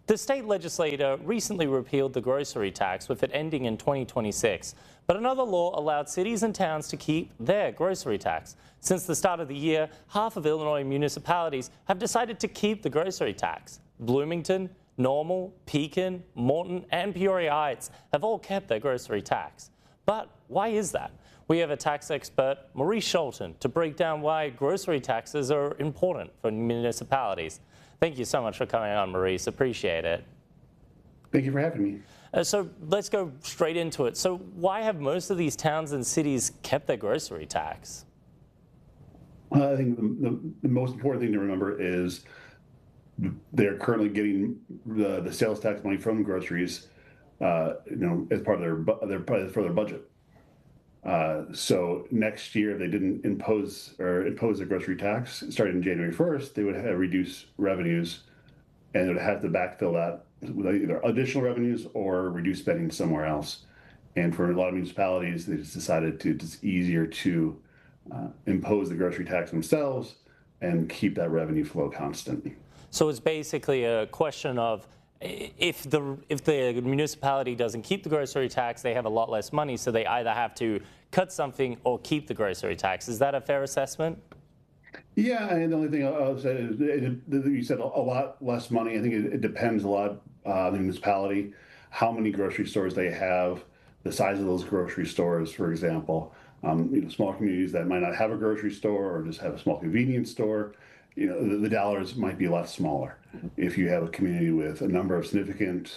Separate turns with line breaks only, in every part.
The state legislature recently repealed the grocery tax, with it ending in 2026. But another law allowed cities and towns to keep their grocery tax. Since the start of the year, half of Illinois municipalities have decided to keep the grocery tax. Bloomington, Normal, Pekin, Morton, and Peoria Heights have all kept their grocery tax. But why is that? We have a tax expert, Maurice Scholten, to break down why grocery taxes are important for municipalities. Thank you so much for coming on, Maurice. Appreciate it.
Thank you for having me.
So let's go straight into it. So why have most of these towns and cities kept their grocery tax?
I think the most important thing to remember is they're currently getting the sales tax money from groceries, as part of their budget. So next year, if they didn't impose a grocery tax starting January 1st, they would have reduced revenues, and they would have to backfill that with either additional revenues or reduce spending somewhere else. And for a lot of municipalities, they just decided it's easier to impose the grocery tax themselves and keep that revenue flow constant.
So it's basically a question of if the municipality doesn't keep the grocery tax, they have a lot less money, so they either have to cut something or keep the grocery tax. Is that a fair assessment?
Yeah, and the only thing I'll say is you said a lot less money. I think it depends a lot on the municipality, how many grocery stores they have, the size of those grocery stores, for example. Small communities that might not have a grocery store or just have a small convenience store, the dollars might be a lot smaller. If you have a community with a number of significant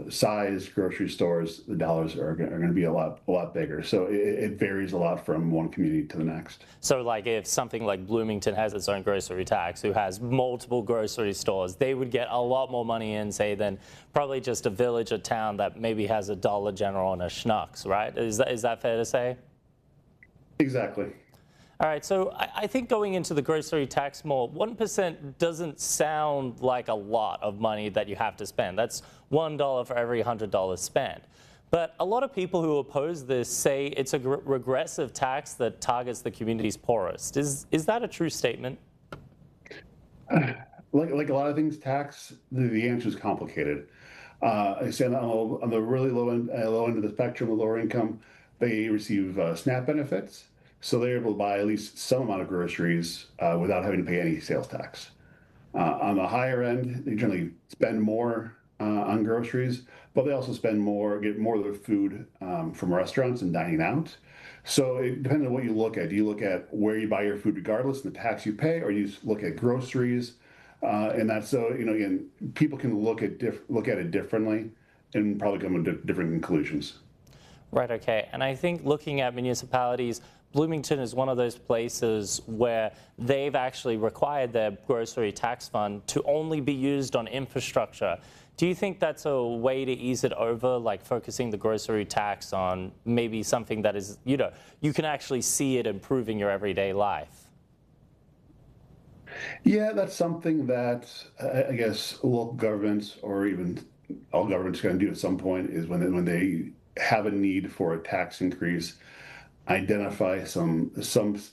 sized grocery stores, the dollars are going to be a lot bigger. So it varies a lot from one community to the next.
So like if something like Bloomington has its own grocery tax, who has multiple grocery stores, they would get a lot more money in, say, than probably just a village or town that maybe has a Dollar General and a Schnucks, right? Is that fair to say?
Exactly.
All right, so I think going into the grocery tax more, 1% doesn't sound like a lot of money that you have to spend. That's $1 for every $100 spent. But a lot of people who oppose this say it's a regressive tax that targets the community's poorest. Is that a true statement?
Like a lot of things, tax, the answer is complicated. I said on the really low end of the spectrum, the lower income, they receive SNAP benefits. So they're able to buy at least some amount of groceries without having to pay any sales tax. On the higher end, they generally spend more on groceries, but they also get more of their food from restaurants and dining out. So it depends on what you look at. Do you look at where you buy your food regardless of the tax you pay, or you look at groceries? And that's so, again, people can look at it differently and probably come to different conclusions.
Right, okay. And I think looking at municipalities, Bloomington is one of those places where they've actually required their grocery tax fund to only be used on infrastructure. Do you think that's a way to ease it over, like focusing the grocery tax on maybe something that is, you can actually see it improving your everyday life?
Yeah, that's something that I guess local governments or even all governments are going to do at some point is when they have a need for a tax increase, identify some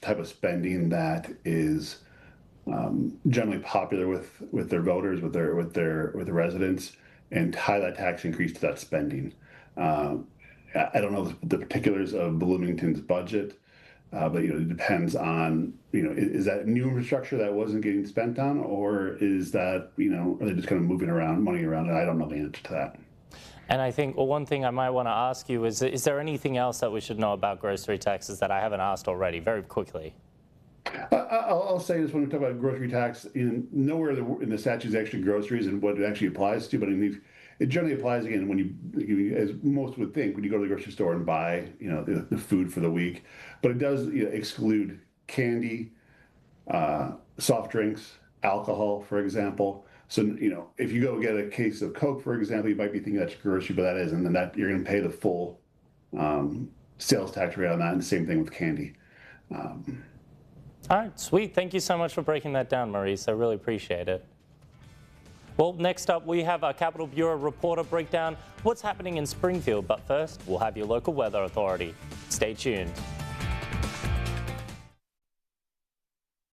type of spending that is generally popular with their voters, with the residents, and tie that tax increase to that spending. I don't know the particulars of Bloomington's budget, but it depends on is that new infrastructure that wasn't getting spent on, or is that are they just kind of moving money around? And I don't know the answer to that.
And I think one thing I might want to ask you is there anything else that we should know about grocery taxes that I haven't asked already, very quickly?
I'll say this when we talk about grocery tax, nowhere in the statute is actually groceries and what it actually applies to, but it generally applies, again, when you, as most would think, when you go to the grocery store and buy, the food for the week. But it does exclude candy, soft drinks, alcohol, for example. So, if you go get a case of Coke, for example, you might be thinking that's grocery, but that isn't, and that you're going to pay the full sales tax rate on that, and the same thing with candy.
All right, sweet. Thank you so much for breaking that down, Maurice. I really appreciate it. Well, next up, we have our Capitol Bureau reporter breakdown what's happening in Springfield. But first, we'll have your local weather authority. Stay tuned.